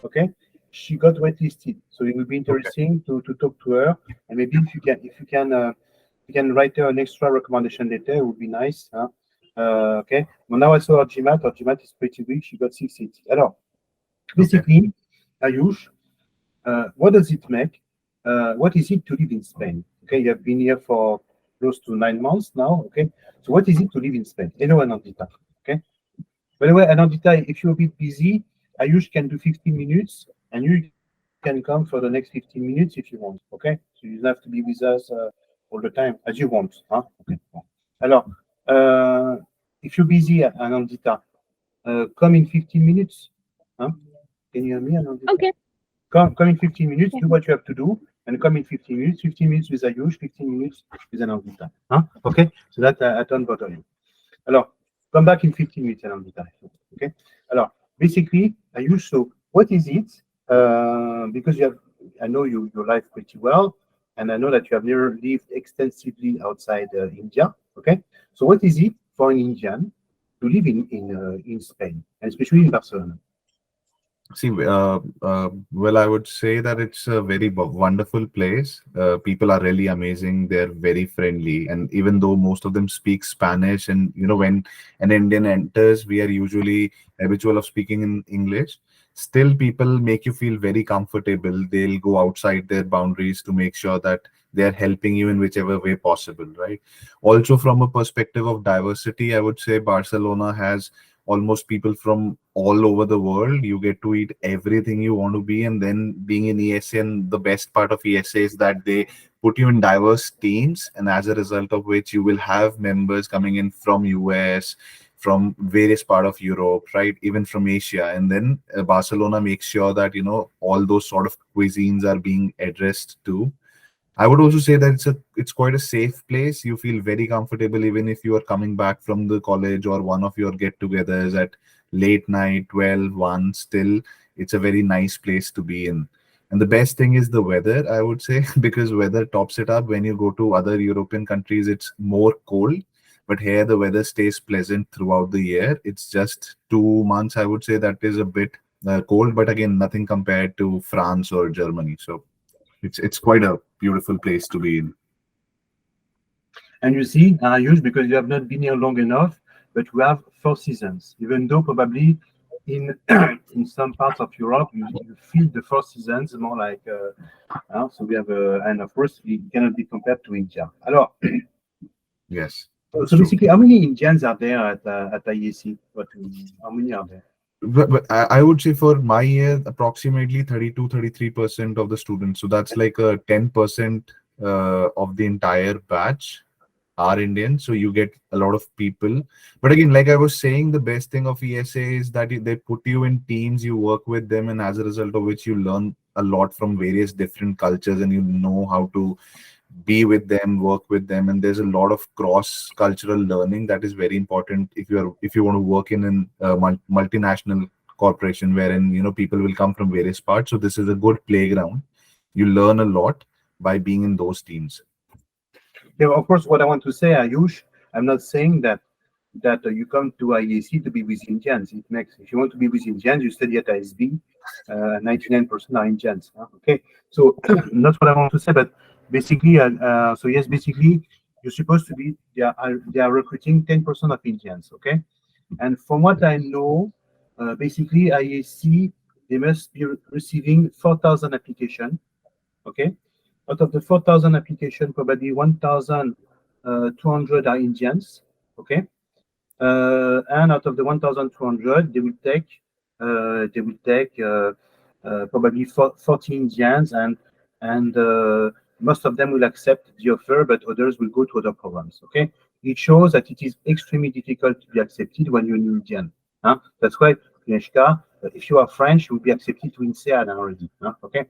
Okay, she got whitelisted, so it will be Okay. interesting to talk to her, and maybe you can write her an extra recommendation letter. It would be nice. Huh? Okay. Well, now I saw her GMAT. Her GMAT is pretty weak. She got 680. Alors, Okay. basically, Ayush, what does it make? What is it to live in Spain? Okay, you have been here for close to 9 months now. Okay, so what is it to live in Spain? Hello, Anandita. Okay. By the way, Anandita, if you're a bit busy, Ayush can do 15 minutes, and you can come for the next 15 minutes if you want. Okay, so you don't have to be with us all the time as you want. Huh? Okay. Alors, if you're busy, Anandita, come in 15 minutes. Huh? Can you hear me, Anandita? Okay. Come in 15 minutes, do what you have to do, and come in 15 minutes with Ayush, 15 minutes with Anandita. Huh? Okay? So that I don't bother you. Alors, come back in 15 minutes, Anandita. Okay? Alors, basically, Ayush, so what is it? Because you have, I know your life pretty well, and I know that you have never lived extensively outside India. Okay? So what is it for an Indian to live in Spain, and especially in Barcelona? See, well, I would say that it's a very wonderful place. People are really amazing. They're very friendly, and even though most of them speak Spanish, and when an Indian enters, we are usually habitual of speaking in English. Still, people make you feel very comfortable. They'll go outside their boundaries to make sure that they're helping you in whichever way possible, right? Also, from a perspective of diversity, I would say Barcelona has almost people from all over the world. You get to eat everything you want to be, and then being in ESA, and the best part of ESA is that they put you in diverse teams, and as a result of which you will have members coming in from US, from various part of Europe, right, even from Asia. And then Barcelona makes sure that all those sort of cuisines are being addressed too. I would also say that it's quite a safe place. You feel very comfortable even if you are coming back from the college or one of your get-togethers at late night, 12, 1. Still, it's a very nice place to be in. And the best thing is the weather, I would say, because weather tops it up. When you go to other European countries, it's more cold, but here the weather stays pleasant throughout the year. It's just 2 months, I would say, that is a bit cold, but again, nothing compared to France or Germany. So it's quite a beautiful place to be in. And you see, Ayush, because you have not been here long enough, but we have 4 seasons, even though probably in in some parts of Europe, you feel the 4 seasons more like, so we have, and of course, it cannot be compared to India. Alors, Yes, so it's true. basically, how many Indians are there at IESE? How many are there? But I would say for my year, approximately 32-33% of the students. So that's like a 10% of the entire batch are Indian. So you get a lot of people. But again, like I was saying, the best thing of ESA is that they put you in teams, you work with them, and as a result of which you learn a lot from various different cultures, and you know how to be with them, work with them, and there's a lot of cross-cultural learning that is very important if you want to work in an multinational corporation wherein people will come from various parts. So this is a good playground. You learn a lot by being in those teams. Yeah, of course, what I want to say, Ayush, I'm not saying that you come to IESE to be with Indians. It makes, if you want to be with Indians, you study at ISB. 99% are Indians. Okay, so that's what I want to say. But basically, so yes, basically, you're supposed to be. They are recruiting 10% of Indians. Okay, and from what I know, basically IESE, they must be receiving 4,000 applications. Okay, out of the 4,000 applications, probably 1,200 are Indians. Okay, and out of the 1,200, they will take probably 40 Indians, and most of them will accept the offer, but others will go to other programs. Okay, it shows that it is extremely difficult to be accepted when you're an Indian. Huh? That's why Agnieszka, if you are French, you will be accepted to INSEAD already. Huh? Okay,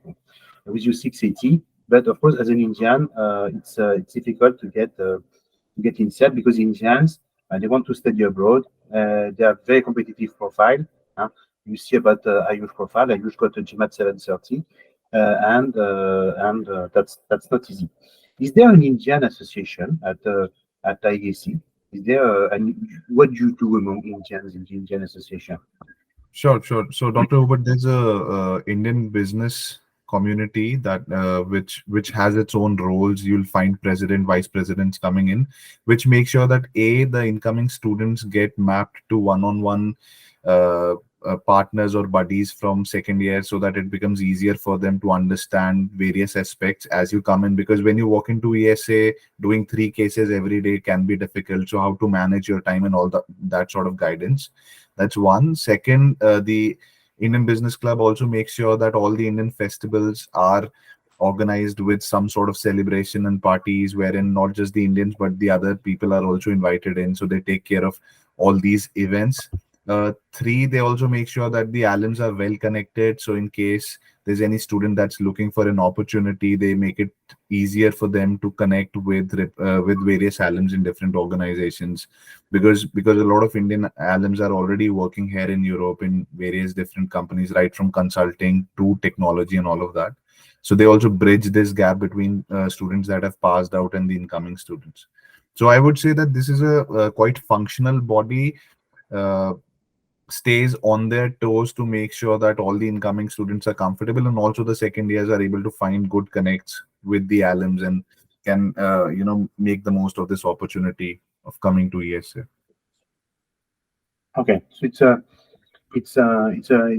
with your 680. But of course, as an Indian, it's difficult to get INSEAD because Indians they want to study abroad. They have very competitive profile. Huh? You see about Ayush profile. Ayush got a GMAT 730, and that's not easy. Is there an Indian association at IESE? Is there and what do you do among Indians in the Indian association? Sure, sure. So, Dr. Hubert, there's a Indian business community that which has its own roles. You'll find president, vice presidents coming in, which make sure that the incoming students get mapped to one-on-one uh, partners or buddies from second year, so that it becomes easier for them to understand various aspects as you come in. Because when you walk into ESA, doing three cases every day can be difficult. So, how to manage your time and all that sort of guidance. That's one. Second, the Indian Business Club also makes sure that all the Indian festivals are organized with some sort of celebration and parties wherein not just the Indians but the other people are also invited in. So they take care of all these events. Three, they also make sure that the alums are well connected. So in case there's any student that's looking for an opportunity, they make it easier for them to connect with various alums in different organizations, because a lot of Indian alums are already working here in Europe in various different companies, right from consulting to technology and all of that. So they also bridge this gap between students that have passed out and the incoming students. So I would say that this is a quite functional body. Uh, Stays on their toes to make sure that all the incoming students are comfortable, and also the second years are able to find good connects with the alums and can make the most of this opportunity of coming to ESA. Okay, so it's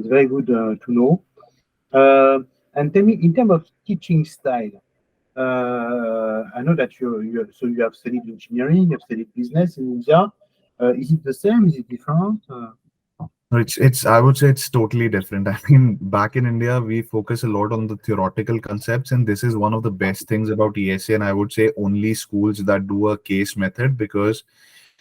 very good to know. Uh, and tell me, in terms of teaching style, I know that you have studied engineering, you have studied business in India. Is it the same? Is it different? No, it's I would say it's totally different. I mean, back in India, we focus a lot on the theoretical concepts, and this is one of the best things about ESA. And I would say only schools that do a case method, because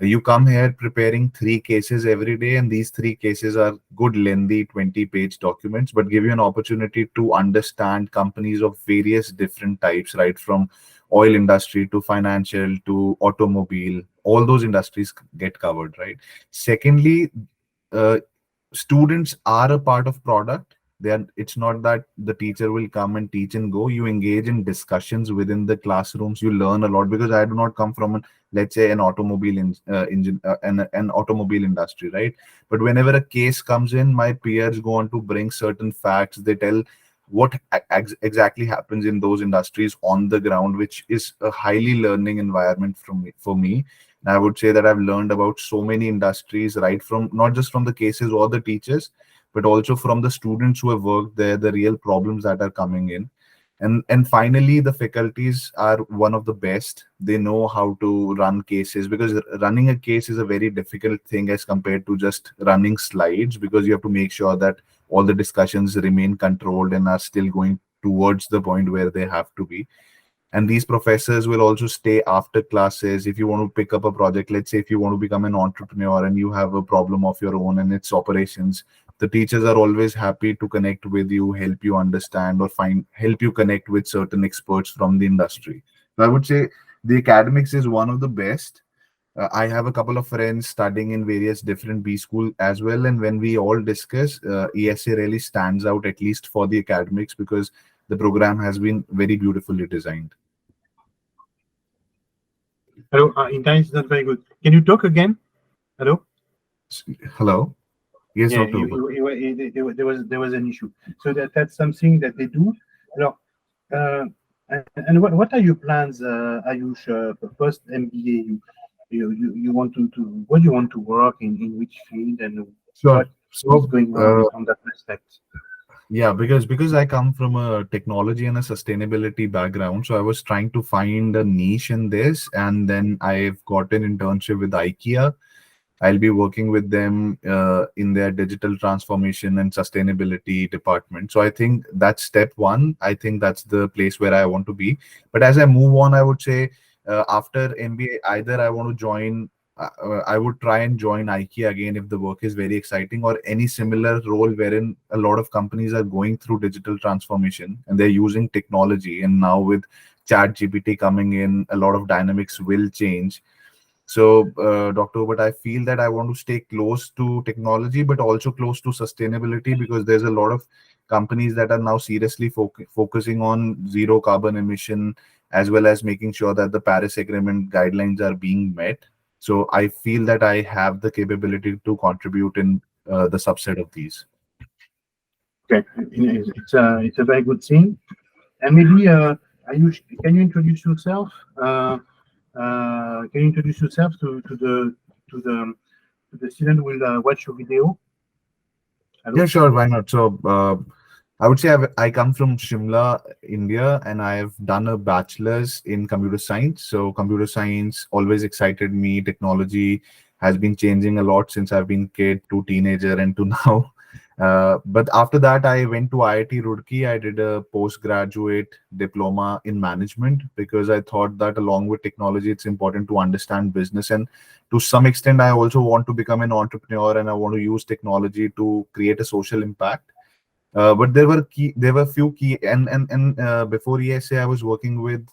you come here preparing three cases every day, and these three cases are good, lengthy 20-page documents, but give you an opportunity to understand companies of various different types, right? From oil industry to financial to automobile, all those industries get covered, right? Secondly, uh, students are a part of product. They are, it's not that the teacher will come and teach and go. You engage in discussions within the classrooms. You learn a lot, because I do not come from an, let's say, an automobile engine an automobile industry, right? But whenever a case comes in, my peers go on to bring certain facts. They tell what exactly happens in those industries on the ground, which is a highly learning environment for me. And I would say that I've learned about so many industries, right from not just from the cases or the teachers, but also from the students who have worked there, the real problems that are coming in. And finally, the faculties are one of the best. They know how to run cases, because running a case is a very difficult thing as compared to just running slides, because you have to make sure that all the discussions remain controlled and are still going towards the point where they have to be. And these professors will also stay after classes. If you want to pick up a project, let's say if you want to become an entrepreneur and you have a problem of your own and its operations, the teachers are always happy to connect with you, help you understand, or find help you connect with certain experts from the industry. So I would say the academics is one of the best. I have a couple of friends studying in various different B school as well, and when we all discuss, ESA really stands out, at least for the academics, because the program has been very beautifully designed. Hello, internet is not very good. Can you talk again? Hello? Hello. Yes, Yeah, Dr. Hubert. there was an issue. So that's something that they do. Now, and what are your plans, Ayush, post MBA? You want to what do you want to work in which field, and Sure. what is So, going on that aspect? yeah, because I come from a technology and a sustainability background, so I was trying to find a niche in this, and then I've got an internship with IKEA. I'll be working with them in their digital transformation and sustainability department. So I think that's step one. I think that's the place where I want to be. But as I move on, I would say after MBA, either I want to join, I would try and join IKEA again if the work is very exciting, or any similar role wherein a lot of companies are going through digital transformation and they're using technology. And now with Chat GPT coming in, a lot of dynamics will change. So, Dr. But I feel that I want to stay close to technology, but also close to sustainability, because there's a lot of companies that are now seriously focusing on zero carbon emission, as well as making sure that the Paris Agreement guidelines are being met. So I feel that I have the capability to contribute in the subset of these. Okay, it's a very good thing. And maybe, Ayush, can you introduce yourself? Can you introduce yourself to the to the student who will watch your video? Yeah, Hello. sure. Why not? So, I would say I come from Shimla, India, and I have done a bachelor's in computer science. So, computer science always excited me. Technology has been changing a lot since I've been kid to teenager and to now. But after that, I went to IIT Roorkee. I did a postgraduate diploma in management because I thought that along with technology, it's important to understand business. And to some extent, I also want to become an entrepreneur and I want to use technology to create a social impact. But there were few key, and before ESA, I was working with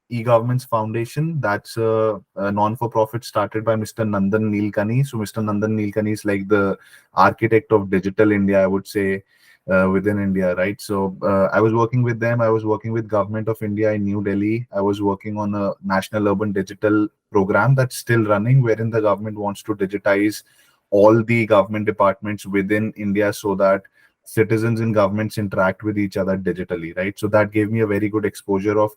e-government's foundation. That's a non-for-profit started by Mr. Nandan Nilekani. So Mr. Nandan Nilekani is like the architect of digital India, I would say, within India, right? So I was working with them. I was working with Government of India in New Delhi. I was working on a national urban digital program that's still running, wherein the government wants to digitize all the government departments within India so that citizens and governments interact with each other digitally, right? So that gave me a very good exposure of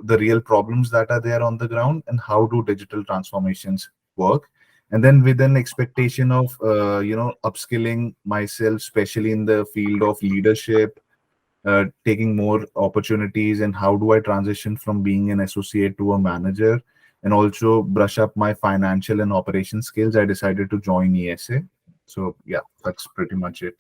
the real problems that are there on the ground and how do digital transformations work. And then with an expectation of upskilling myself, especially in the field of leadership, taking more opportunities, and how do I transition from being an associate to a manager, and also brush up my financial and operation skills, I decided to join ESA. So yeah, that's pretty much it.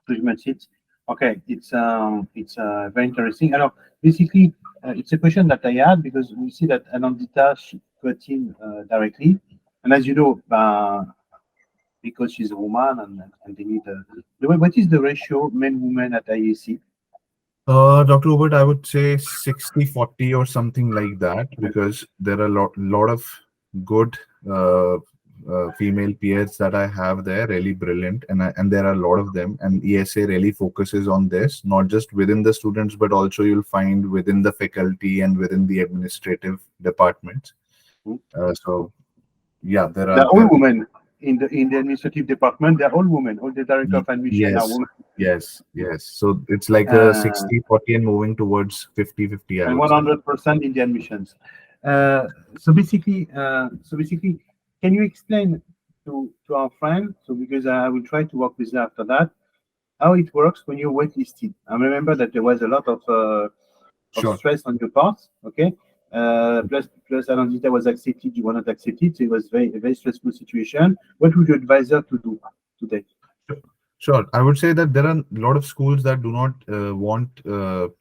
Pretty much it. Okay, it's very interesting. And basically, it's a question that I had because we see that Anandita she got in directly, and as you know, because she's a woman and they need what is the ratio men women at IEC? Dr. Hubert, I would say 60-40 or something like that, because there are a lot of good female peers that I have there, really brilliant, and there are a lot of them. And ESA really focuses on this, not just within the students, but also you'll find within the faculty and within the administrative departments. Hmm? So yeah, there They're are all there. women in the administrative department. They're all women. All the director of admission are Yes, women, yes. So it's like a uh, 60-40 and moving towards 50-50, I and would say. 100% in the admissions. So basically, can you explain to our friend? So because I will try to work with her after that, how it works when you're waitlisted. I remember that there was a lot of Sure. stress on your part. Okay. Plus Anandita was accepted, you were not accepted, so it was a very stressful situation. What would you advise her to do today? Sure. I would say that there are a lot of schools that do not want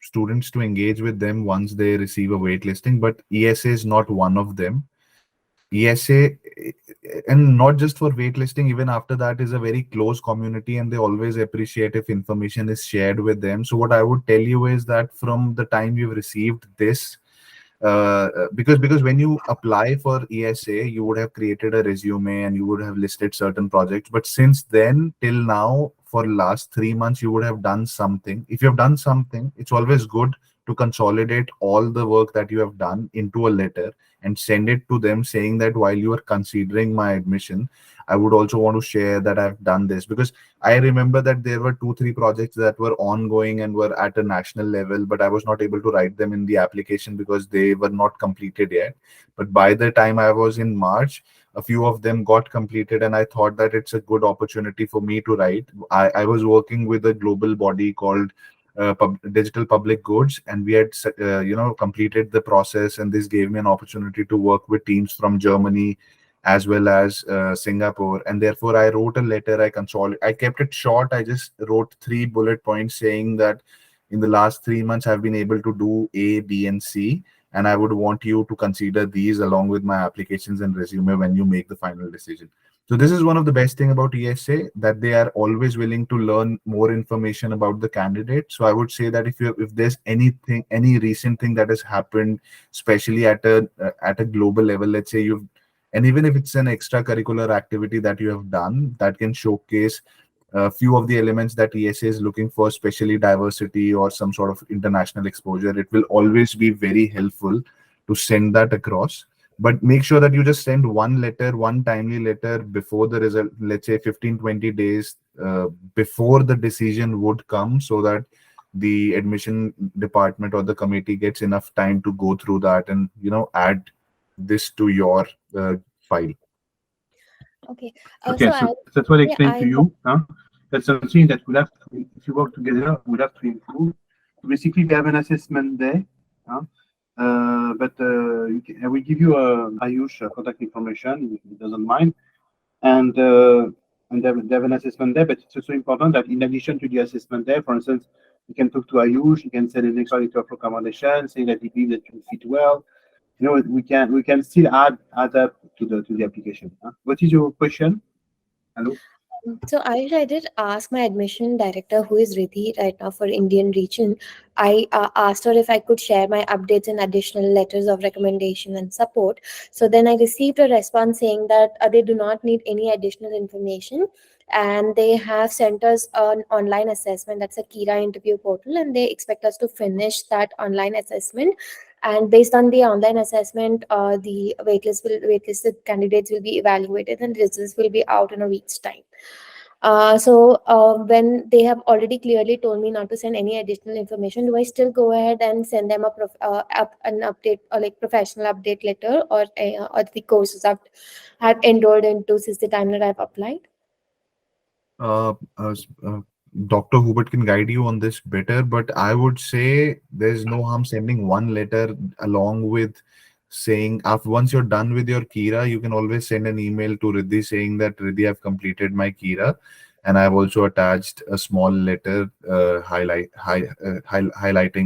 students to engage with them once they receive a waitlisting, but ESA is not one of them. ESA, and not just for waitlisting, even after that, is a very close community and they always appreciate if information is shared with them. So, what I would tell you is that from the time you've received this, because when you apply for ESA, you would have created a resume and you would have listed certain projects. But since then till now, for last 3 months, you would have done something. If you have done something, it's always good to consolidate all the work that you have done into a letter and send it to them, saying that while you are considering my admission, I would also want to share that I've done this. Because I remember that there were 2, 3 projects that were ongoing and were at a national level, but I was not able to write them in the application because they were not completed yet. But by the time I was in March, a few of them got completed, and I thought that it's a good opportunity for me to write. I was working with a global body called Digital Public Goods, and we had completed the process, and this gave me an opportunity to work with teams from Germany as well as Singapore. And therefore, I wrote a letter. I kept it short. I just wrote 3 bullet points saying that in the last 3 months, I've been able to do A, B, and C. And I would want you to consider these along with my applications and resume when you make the final decision. So this is one of the best thing about ESA, that they are always willing to learn more information about the candidate. So I would say that if there's anything, any recent thing that has happened, especially at a global level, let's say you've, and even if it's an extracurricular activity that you have done that can showcase a few of the elements that ESA is looking for, especially diversity or some sort of international exposure, it will always be very helpful to send that across. but make sure that you just send one letter, one timely letter before the result, let's say 15, 20 days before the decision would come, so that the admission department or the committee gets enough time to go through that and add this to your file. Okay. Okay, So so I, that's what I yeah, explained to you. Huh? That's something that we'll have to, if you work together, we'll have to improve. Basically, we have an assessment day. Huh? But I will give you Ayush contact information if he doesn't mind. And they have an assessment there, but it's also important that in addition to the assessment there, for instance, you can talk to Ayush, you can send an extra letter of recommendation, saying that he believes that you fit well. We can still add up to the application. Huh? What is your question? Hello? So I did ask my admission director, who is Riddhi right now for Indian region. I asked her if I could share my updates and additional letters of recommendation and support. So then I received a response saying that they do not need any additional information, and they have sent us an online assessment. That's a Kira interview portal, and they expect us to finish that online assessment. And based on the online assessment, the waitlisted candidates will be evaluated, and results will be out in a week's time. When they have already clearly told me not to send any additional information, do I still go ahead and send them an update, or like professional update letter, or the courses I've enrolled into since the time that I've applied? uh, uh, s- uh, Dr. Hubert can guide you on this better, but I would say there's no harm sending one letter along with saying, after once you're done with your Kira, you can always send an email to Riddhi saying that Riddhi, I've completed my Kira, and I've also attached a small letter highlighting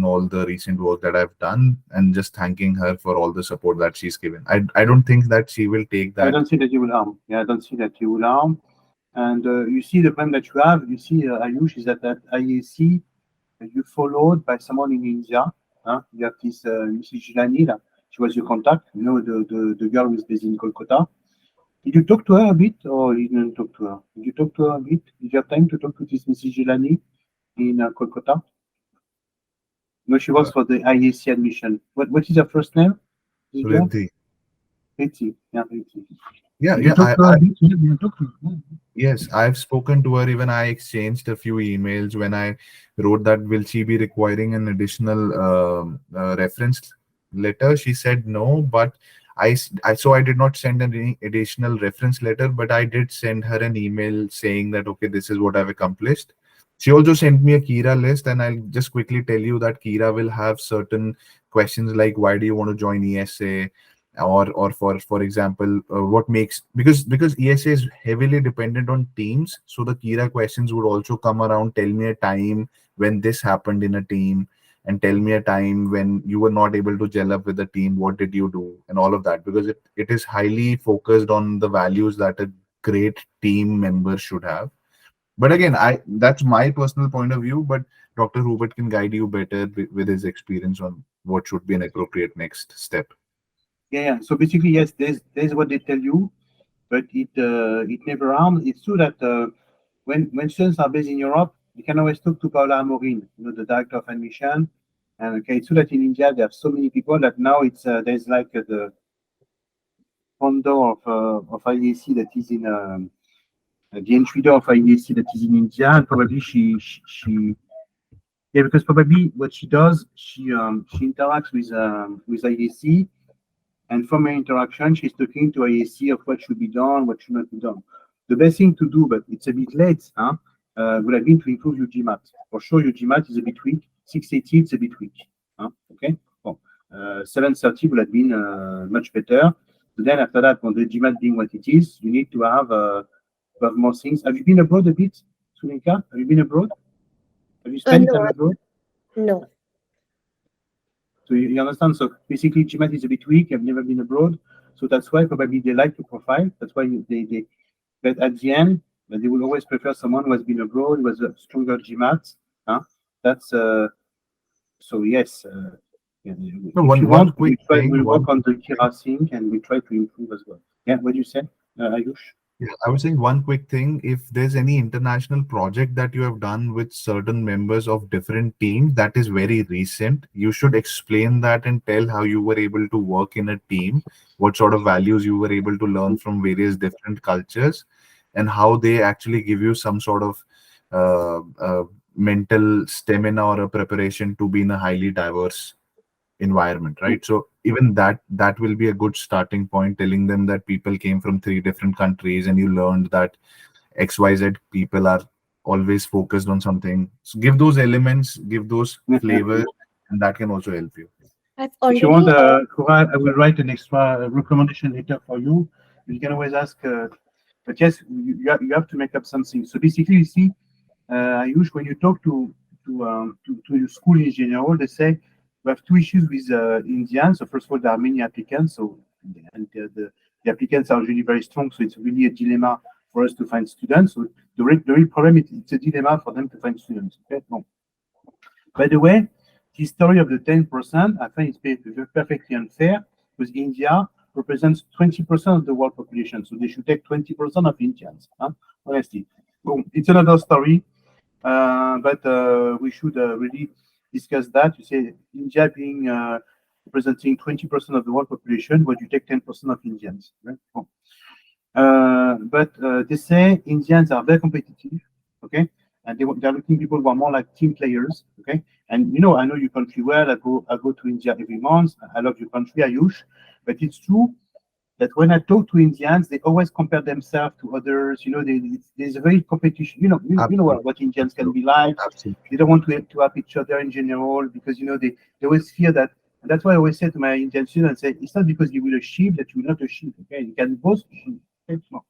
all the recent work that I've done and just thanking her for all the support that she's given. I don't think that she will take I that. don't see that you will harm. Yeah, I don't see that you will harm. And you see the problem that you have. You see, Ayush, is that at IESE, you followed by someone in India. Huh? You have this Mrs. Jilani. She was your contact. The girl who is based in Kolkata. Did you talk to her a bit, or you didn't talk to her? Did you talk to her a bit? Did you have time to talk to this Mrs. Jilani in Kolkata? No, she works Uh, for the IESE admission. What is her first name? This girl? Riddhi. Ritzy. Yeah, Ritzy. Yeah, Did you yeah. talk to her a bit? Yeah, did you talk to her? Yeah. Yes, I've spoken to her. Even I exchanged a few emails when I wrote that will she be requiring an additional reference letter? She said no, but I did not send any additional reference letter, but I did send her an email saying that okay, this is what I've accomplished. She also sent me a Kira list, and I'll just quickly tell you that Kira will have certain questions like why do you want to join ESA, or for example, what makes, because ESA is heavily dependent on teams, so the Kira questions would also come around, tell me a time when this happened in a team, and tell me a time when you were not able to gel up with the team, what did you do, and all of that, because it is highly focused on the values that a great team member should have. But again, I that's my personal point of view, but Dr. Hubert can guide you better with his experience on what should be an appropriate next step. Yeah, yeah. So basically, yes, there's what they tell you, but it never harms. It's true that when students are based in Europe, you can always talk to Paola Amorin, the director of admission. And okay, it's true that in India there are so many people that now it's there's like the founder of IESE that is in the entry door of IESE that is in India, and probably she yeah, because probably what she does, she interacts with IESE. And from her interaction, she's talking to IESE of what should be done, what should not be done. The best thing to do, but it's a bit late, huh? Would have been to improve your GMAT. For sure, your GMAT is a bit weak. 680, it's a bit weak. Huh? Okay? Well, 730 would have been much better. But then after that, when the GMAT being what it is, you need to have more things. Have you been abroad a bit, Sulinka? Have you been abroad? Have you spent No, time abroad? no. So you understand? So basically, GMAT is a bit weak. I've never been abroad. So that's why probably they like your profile. That's why but at the end, they will always prefer someone who has been abroad, who has a stronger GMAT. Huh? That's so yes. Yeah, No, if you one want, quick we'll thing. work on the Kira thing and we try to improve as well. Yeah, what do you say, Ayush? Yeah, I was saying one quick thing. If there's any international project that you have done with certain members of different teams that is very recent, you should explain that and tell how you were able to work in a team, what sort of values you were able to learn from various different cultures, and how they actually give you some sort of mental stamina or a preparation to be in a highly diverse environment, right? So even that will be a good starting point, telling them that people came from three different countries and you learned that XYZ people are always focused on something. So give those elements, give those flavors, and that can also help you. I've If you want, already Cora, I will write an extra recommendation letter for you. You can always ask, but yes, you have to make up something. So basically, you see, Ayush, when you talk to your school in general, they say we have two issues with Indians. So first of all, there are many applicants, so and the applicants are really very strong. So it's really a dilemma for us to find students. So the real problem is it's a dilemma for them to find students. Okay, no. By the way, the story of the 10%, I think it's perfectly unfair because India represents 20% of the world population. So they should take 20% of Indians, huh? Honestly. So it's another story, but we should really discuss that. You say India being representing 20% of the world population, but you take 10% of Indians, right? Oh. But they say Indians are very competitive, okay, and they're looking people who are more like team players, okay. And I know your country well. I go to India every month. I love your country, Ayush. But it's true that when I talk to Indians, they always compare themselves to others. There's a very competition. You know Absolutely. what Indians can be like. Absolutely. They don't want to help each other in general because they always fear that. And that's why I always say to my Indian students, say it's not because you will achieve that you will not achieve. Okay, you can both achieve. Okay? No.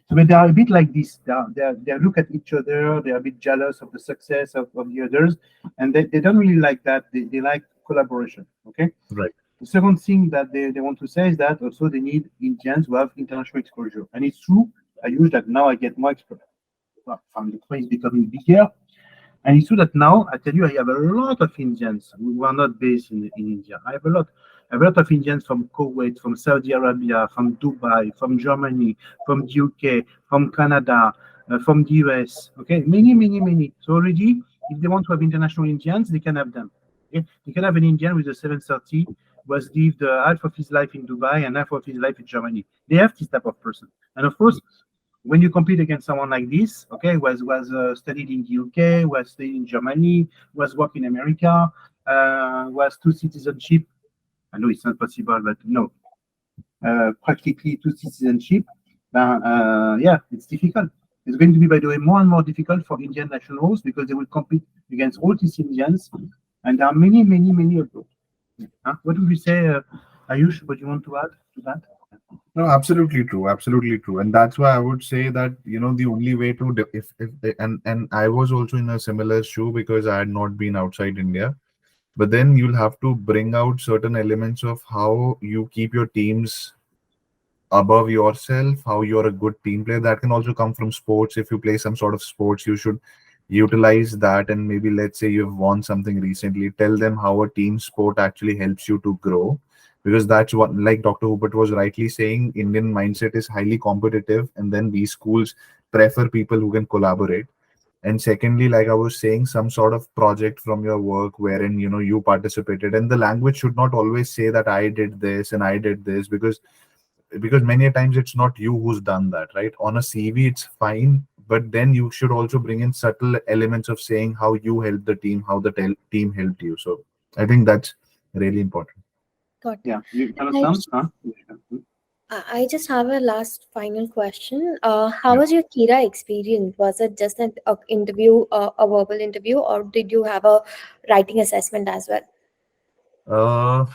So but they are a bit like this. They look at each other. They are a bit jealous of the success of the others, and they don't really like that. They like collaboration. Okay. Right. The second thing that they want to say is that also they need Indians who have international exposure. And it's true. I use that now I get more exposure. Well, the train is becoming bigger. And it's true that now I tell you I have a lot of Indians who are not based in India. I have a lot. I have a lot of Indians from Kuwait, from Saudi Arabia, from Dubai, from Germany, from the UK, from Canada, from the US. Okay, many, many, many. So already, if they want to have international Indians, they can have them. Okay? They can have an Indian with a 730 who has lived half of his life in Dubai and half of his life in Germany. They have this type of person. And of course, when you compete against someone like this, okay, was studied in the UK, was studied in Germany, was worked in America, was two citizenship. I know it's not possible, but no, practically two citizenship. Yeah, it's difficult. It's going to be, by the way, more and more difficult for Indian nationals because they will compete against all these Indians, and there are many, many, many of those. Huh? What would you say, Ayush? What do you want to add to that? No, absolutely true, absolutely true, and that's why I would say that the only way to if and I was also in a similar shoe because I had not been outside India, but then you'll have to bring out certain elements of how you keep your teams above yourself, how you're a good team player. That can also come from sports. If you play some sort of sports, you should utilize that. And maybe let's say you've won something recently, tell them how a team sport actually helps you to grow. Because that's what, like Dr. Hubert was rightly saying, Indian mindset is highly competitive, and then these schools prefer people who can collaborate. And secondly, like I was saying, some sort of project from your work wherein you participated, and the language should not always say that I did this and I did this, because many a times it's not you who's done that, right? On a CV it's fine, but then you should also bring in subtle elements of saying how you helped the team, how the team helped you. So I think that's really important. got it. Yeah, you And I understand? just, Huh? I just have a last final question. How Yeah. was your Kira experience? Was it just an interview, a verbal interview, or did you have a writing assessment as well? uh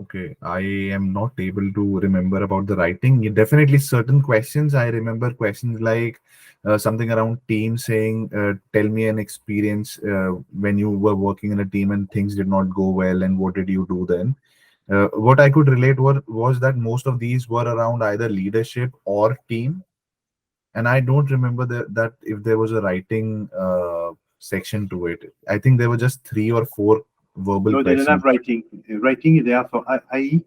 okay, I am not able to remember about the writing. Definitely certain questions I remember, questions like something around team, saying tell me an experience when you were working in a team and things did not go well, and what did you do then. What I could relate was that most of these were around either leadership or team, and I don't remember that if there was a writing section to it. I think there were just three or four verbal No, they don't questions. have writing. Writing is there for IE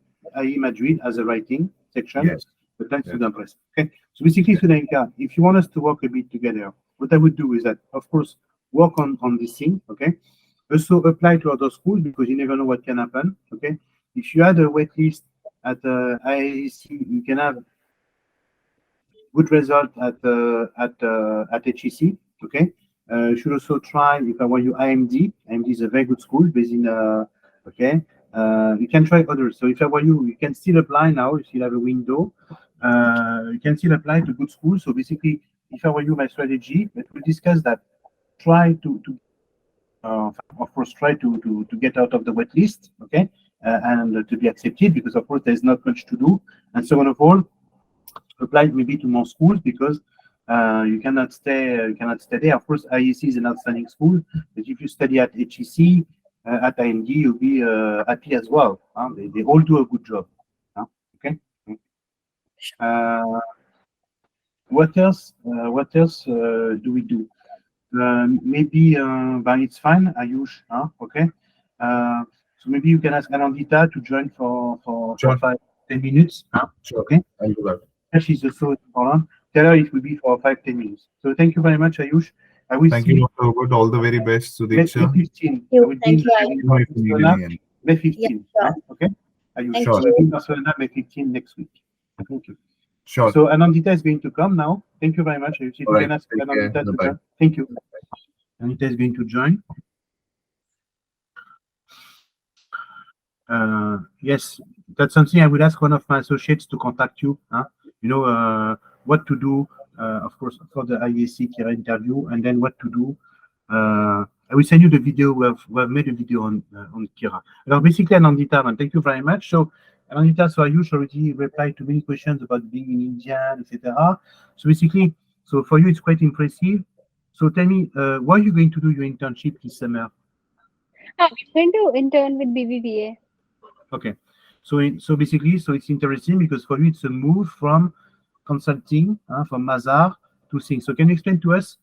Madrid as a writing section, Yes. Apply Yes. student price. Okay. So basically, Sudanka, if you want us to work a bit together, what I would do is that, of course, work on this thing. Okay. Also apply to other schools because you never know what can happen. Okay. If you had a wait list at IEC, you can have good result at HEC. Okay. You should also try, if I were you, IMD. IMD is a very good school based in okay. You can try others. So if I were you, you can still apply now. You still have a window. You can still apply to good schools. So basically, if I were you, my strategy, but we'll discuss that. Try of course, try to get out of the wait list, okay, and to be accepted because, of course, there's not much to do. And second of all, apply maybe to more schools because you cannot stay there. Of course, IEC is an outstanding school, but if you study at HEC, at IMD, you'll be happy as well. They all do a good job. Okay. Uh, what else? What else do we do? Maybe, but it's fine, Ayush. Okay. Uh, so maybe you can ask Anandita to join for Sure. 5-10 minutes. Sure. Okay. I'll do that. She's also important. Tell her it will be for 5-10 minutes. So thank you very much, Ayush. I will Thank see you, you Dr. Wood. All the very best, May Sudiksha. 15. I You. will be Thank in you, Let me know if you need Barcelona any. May Yeah, 15. sure. Okay. Ayush, Thank I Sure. will be in you. Barcelona May 15 next week. Thank you. Sure. So Anandita is going to come now. Thank you very much. If you All right. can ask Take care. Anandita to Bye-bye. join. Thank you. Anandita is going to join. Yes, that's something I would ask one of my associates to contact you. You know what to do, of course, for the IESE Kira interview, and then what to do. I will send you the video. We have made a video on Kira. Alors, basically, Anandita, and thank you very much. So, Anandita, so Ayush already replied to many questions about being in India, etc. So, basically, so for you, it's quite impressive. So, tell me, where are you going to do your internship this summer? I'm going to intern with BBVA. Okay. So basically, so it's interesting because for you, it's a move from consulting, from Mazar to Sing. So can you explain to us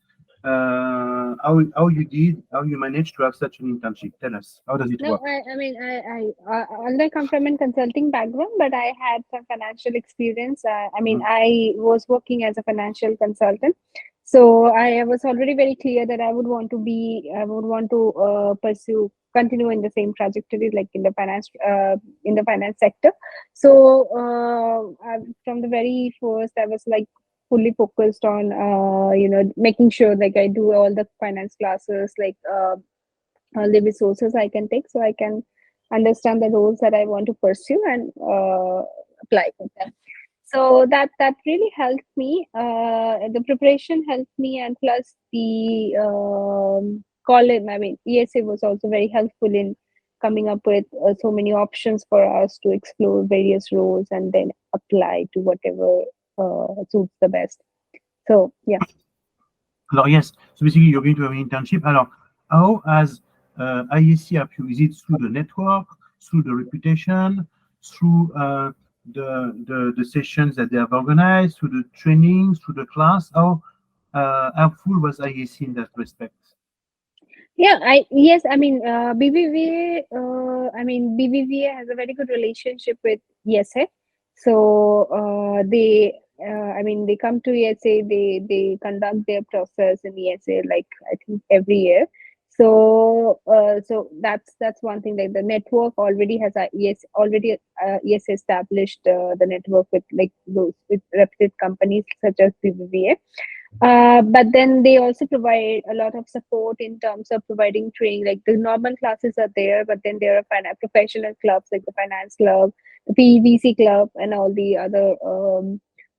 how you did, how you managed to have such an internship? Tell us, how does it No, work? although I come from a consulting background, but I had some financial experience. Mhm. I was working as a financial consultant, so I was already very clear that I would want to continue in the same trajectory, like in the finance sector. So from the very first, I was like fully focused on, making sure like I do all the finance classes, like. All the resources I can take so I can understand the roles that I want to pursue and apply for them. So that really helped me. The preparation helped me, and plus the college. ESA was also very helpful in coming up with so many options for us to explore various roles and then apply to whatever suits the best. So yeah. Alors, yes, so basically you're going to have an internship. Alors, how has IEC helped you? Is it through the network, through the reputation, through the sessions that they have organized, through the trainings, through the class? How helpful was IEC in that respect? Yeah, BBVA. BBVA has a very good relationship with ESA. So they come to ESA. They conduct their process in ESA, like I think every year. So that's one thing. Like the network already has a ESA established the network with like those with reputed companies such as BBVA. But then they also provide a lot of support in terms of providing training. Like the normal classes are there, but then there are professional clubs like the finance club, the PVC club, and all the other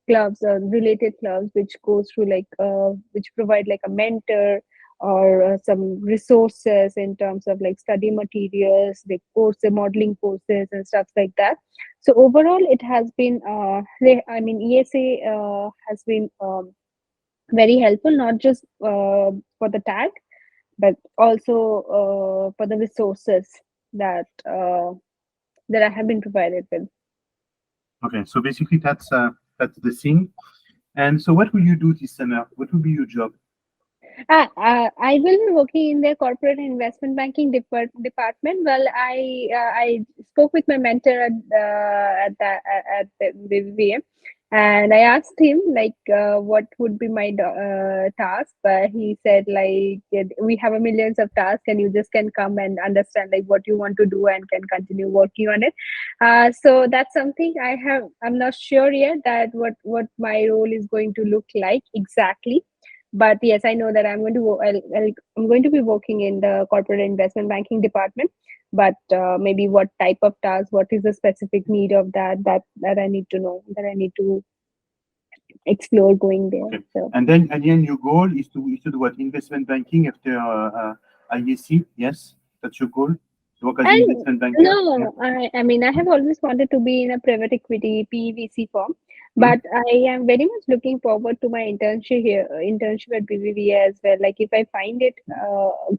clubs, related clubs, which goes through which provide like a mentor or some resources in terms of like study materials, the modeling courses and stuff like that. So overall, it has been, ESA has been very helpful, not just for the tag, but also for the resources that that I have been provided with. Okay, so basically that's the thing. And so, what will you do this summer? What will be your job? I will be working in their corporate investment banking department. Well, I spoke with my mentor at the BBVA, And I asked him like what would be my task, but he said like we have a millions of tasks and you just can come and understand like what you want to do and can continue working on it. So that's something I'm not sure yet that what my role is going to look like exactly. But yes, I know that I'm going to I'm going to be working in the corporate investment banking department. But maybe what type of task, what is the specific need of that I need to know, that I need to explore going there. Okay. So And then your goal is to do what? Investment banking after IESE? Yes, that's your goal. To work as an and investment banker. Yeah. no, I mean I have always wanted to be in a private equity PVC firm, Mhm. but I am very much looking forward to my internship at BBVA as well. Like if I find it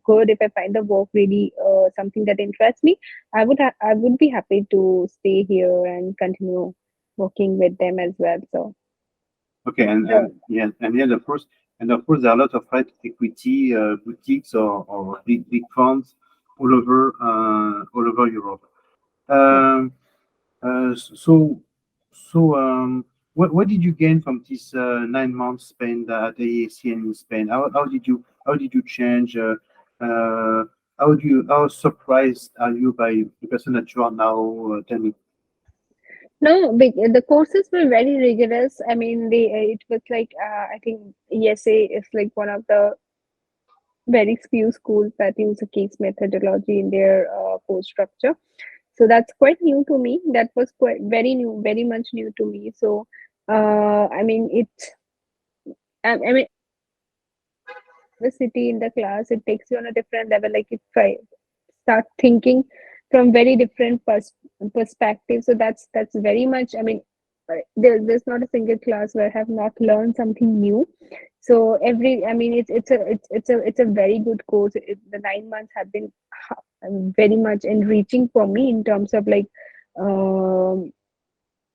good, if I find the work really something that interests me, I would be happy to stay here and continue working with them as well. So Okay, the and then of course there are a lot of private equity boutiques or big funds all over Europe. yeah. Um, uh, so what did you gain from this 9 months spent at AEC in Spain? How did you change? How surprised are you by the person that you are now? Tell me. No, the courses were very rigorous. I mean, it was like I think ESA is like one of the very few schools that use a case methodology in their course structure. So that's quite new to me. That was quite very new, very much new to me. So I mean, I mean, the city in the class, it takes you on a different level. Like if I start thinking from very different perspectives, so that's very much. I mean, there's not a single class where I have not learned something new. So I mean, it's a very good course. The 9 months have been very much enriching for me in terms of like. Um,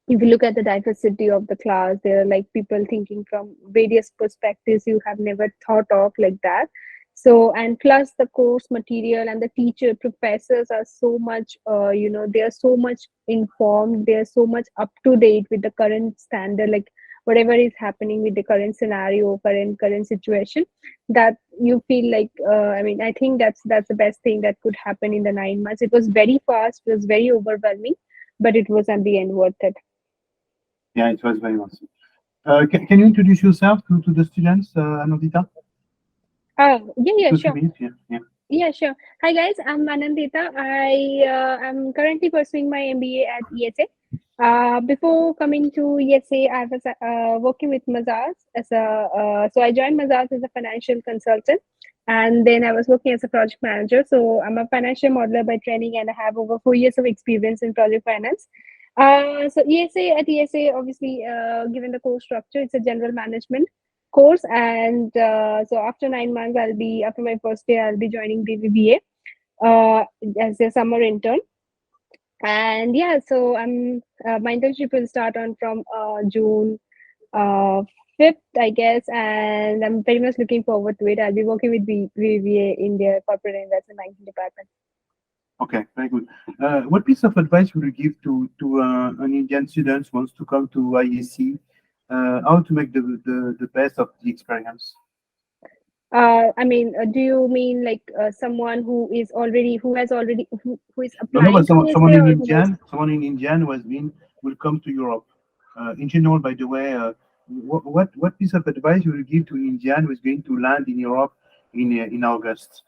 if you look at the diversity of the class, there are like people thinking from various perspectives you have never thought of like that. So and plus the course material and the teacher professors are so much they are so much informed, they are so much up to date with the current standard, like whatever is happening with the current scenario, current situation, that you feel like I mean I think that's the best thing that could happen in the 9 months. It was very fast, it was very overwhelming, but it was at the end worth it. Yeah, it was very awesome. Can you introduce yourself to the students, Anandita? Oh, yeah, yeah, 2 3 sure. minutes. Yeah, yeah. Yeah, sure. Hi, guys. I'm Anandita. I am currently pursuing my MBA at ESA. Before coming to ESA, I was working with Mazars as a. So I joined Mazars as a financial consultant, and then I was working as a project manager. So I'm a financial modeler by training, and I have over 4 years of experience in project finance. So ESA at ESA, obviously, given the course structure, it's a general management course, and so after 9 months after my first day I'll be joining BBVA as a summer intern. And yeah, so my internship will start on from June uh, 5th, I guess, and I'm very much looking forward to it. I'll be working with BBVA in their corporate investment banking department. Okay, very good. What piece of advice would you give to an Indian student who wants to come to IEC? How to make the best of the experience? I mean, do you mean like someone who is No, no, applying but to ESA, or who is someone in Indian who has been will come to Europe. In general, by the way, what piece of advice would you give to an Indian who is going to land in Europe in August?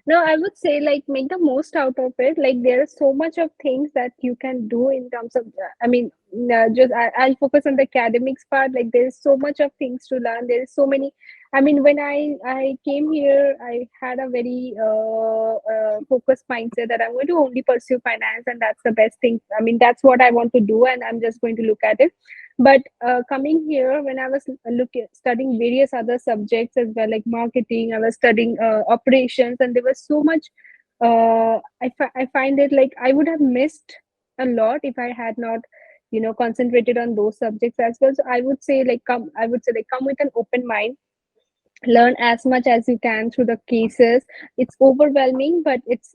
No, I would say like make the most out of it. Like there are so much of things that you can do in terms of. I mean, I'll focus on the academics part. Like there is so much of things to learn. There is so many. I mean, when I came here, I had a very focused mindset that I'm going to only pursue finance, and that's the best thing. I mean, that's what I want to do, and I'm just going to look at it. But coming here, when I was looking studying various other subjects as well, like marketing, I was studying operations, and there was so much. I find it like I would have missed a lot if I had not, concentrated on those subjects as well. So I would say like come. I would say like come with an open mind, learn as much as you can through the cases. It's overwhelming, but it's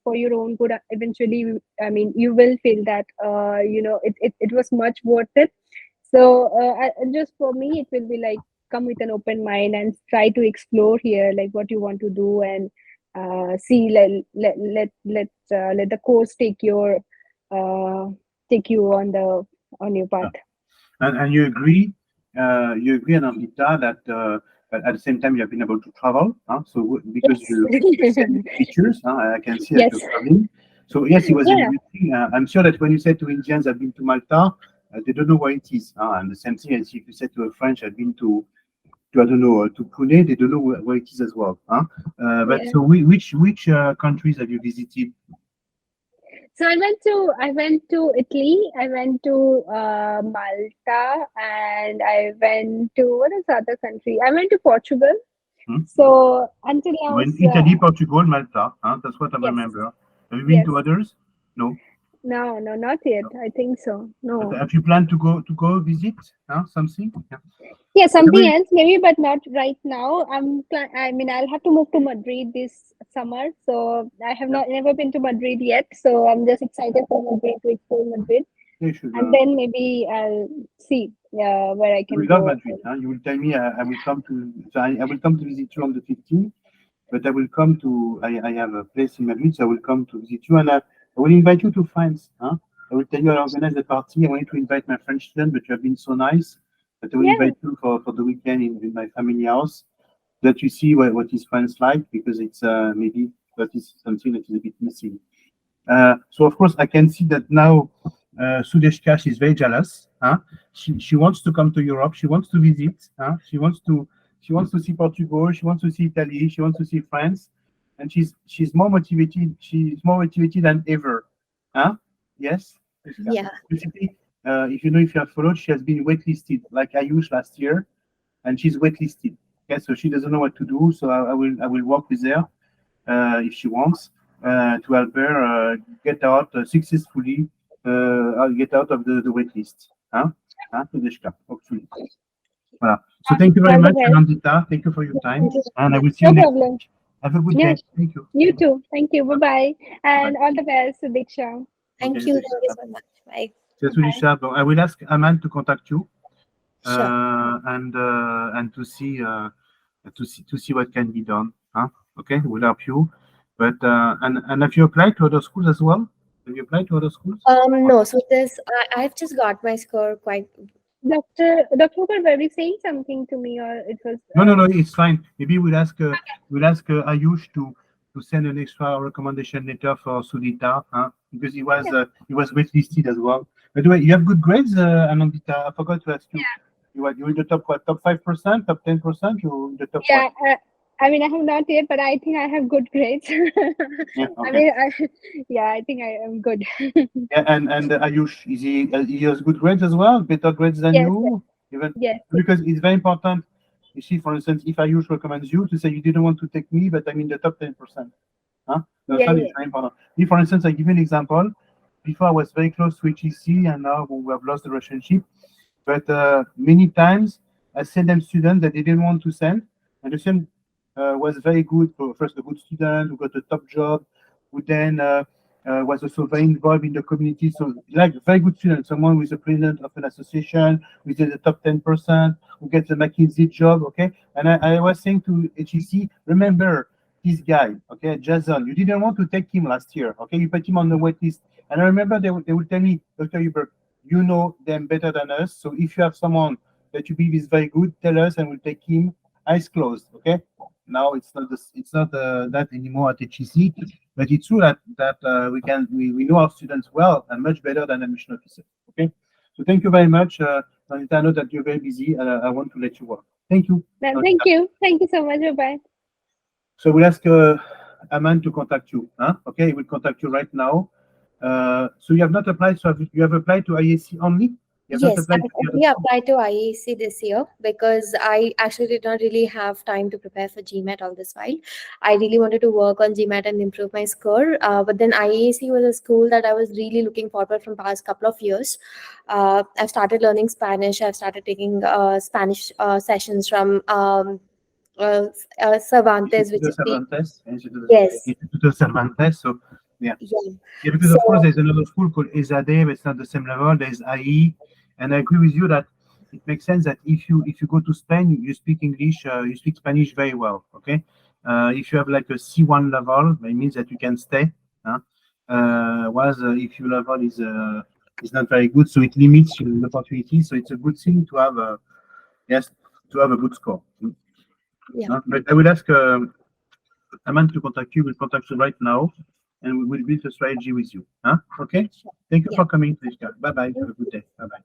for your own good. Eventually, I mean, you will feel that it was much worth it. So just for me, it will be like come with an open mind and try to explore here, like what you want to do, and see let the course uh, take you on your path. And you agree, Anandita, that at the same time you have been able to travel, so because you send pictures, I can see that Yes. you're traveling. So yes, it was Yeah. interesting. I'm sure that when you said to Indians I've been to Malta, they don't know where it is. And the same thing as if you said to a French I've been to I don't know to Pune, they don't know where it is as well. But Yeah. so which countries have you visited? So I went to Italy, I went to Malta, and I went to what is the other country? I went to Portugal. Hmm? So until now, When Italy, Portugal, Malta, that's what I yes, remember. Have you been yes. to others? No. No, no, not yet. I think so. But No. have you planned to go visit something? Yeah. Yeah, But something we, else maybe, but not right now. I mean, I'll have to move to Madrid this summer, so I have yeah, not never been to Madrid yet. So I'm just excited for Madrid to explore Madrid, you should. and then maybe I'll see where I You can will love go. Madrid. You will tell me I will come to. So I will come to visit you on the 15th. But I will come to. I have a place in Madrid, so I will come to visit you, and I will invite you to France. I will tell you I organize a party. I wanted to invite my French students, but you have been so nice. But I will Yeah, invite you for the weekend in my family house, that you see what is France like, because it's maybe that is something that is a bit missing. So of course I can see that now Sudeshka is very jealous. She wants to come to Europe. She wants to visit. She wants to see Portugal. She wants to see Italy. She wants to see France, and she's more motivated. She's more motivated than ever. Huh? Yes, Sudeshka. Yeah. Basically, if you have followed, she has been waitlisted like Ayush last year, and she's waitlisted. Okay, so she doesn't know what to do. So I will work with her if she wants to help her get out successfully, get out of the wait list. Tedeshka, hopefully. Voilà. So thank you very all the much, best. Anandita. Thank you for your time, Thank you so and I will much. see you No next problem. week. Have a good Yeah, day. Thank you. you too. Thank you. Bye bye, Bye. and all the best, Diksha. Thank Okay, you. Thank you Sudeshka. so much. Bye. Just Bye. Sudeshka, but I will ask Aman to contact you Sure. and to see what can be done. Okay, we'll help you. But and have you applied to other schools as well? Have you applied to other schools? No. So I've just got my score quite. Dr. Hooper, were we saying something to me, or it was? No, it's fine. Maybe Ayush to send an extra recommendation letter for Sudita, because Yeah. he was waitlisted as well. By the way, you have good grades, Anandita. I forgot to ask you. You in the top what? Top 5%, top 10%? You in the top what? Yeah, I mean, I have not yet, but I think I have good grades. Yeah, I okay. mean, yeah, I think I am good. Yeah, and Ayush, he has good grades as well, better grades than Yes, you, even yes, because it's very important. You see, for instance, if Ayush recommends you to say you didn't want to take me, but I'm in the top 10%. yeah, Understand? yeah, It's very important. Me, for instance, I give you an example. Before I was very close to HEC, and now we have lost the relationship. But many times I send them students that they didn't want to send, and the student was very good. First, a good student who got a top job, who then was also very involved in the community. So, like very good student, someone who is a president of an association, who is in the top 10%, who gets a McKinsey job. Okay, and I was saying to HEC, remember this guy, okay, Jason. You didn't want to take him last year. Okay, you put him on the wait list. And I remember they would tell me, Dr. Hubert, you know them better than us. So if you have someone that you believe is very good, tell us and we'll take him eyes closed. Okay. Now it's not that anymore at HEC, but it's true that we know our students well and much better than admission officers. Okay. So thank you very much. Anita, I know that you're very busy and I want to let you work. Thank you. Well, Anita. thank you so much. Bye bye. So we'll ask Aman to contact you. Okay, he will contact you right now. So you have not applied. So you have applied to IESE only. You have not Yes, applied I've to the other only school. applied to IEC this year because I actually did not really have time to prepare for GMAT all this while. I really wanted to work on GMAT and improve my score. But then IEC was a school that I was really looking forward from past couple of years. I've started learning Spanish. I've started taking Spanish sessions from uh, Cervantes, which Instituto is the Cervantes. yes, Instituto Cervantes. So yeah. yeah. Yeah, because of course So there's another school called IESE A, but it's not the same level. There's IE, and I agree with you that it makes sense that if you go to Spain, you speak English, you speak Spanish very well. Okay, if you have like a C1 level, it means that you can stay. Huh? Whereas if your level is not very good, so it limits your opportunity. So it's a good thing to have a yes to have a good score. Yeah. But I will ask Aman to contact you. We'll contact you right now, and we will build a strategy with you. Huh? Okay. Sure. Thank you Yeah. for coming, Trishka. Bye bye. Have a good day. Bye bye.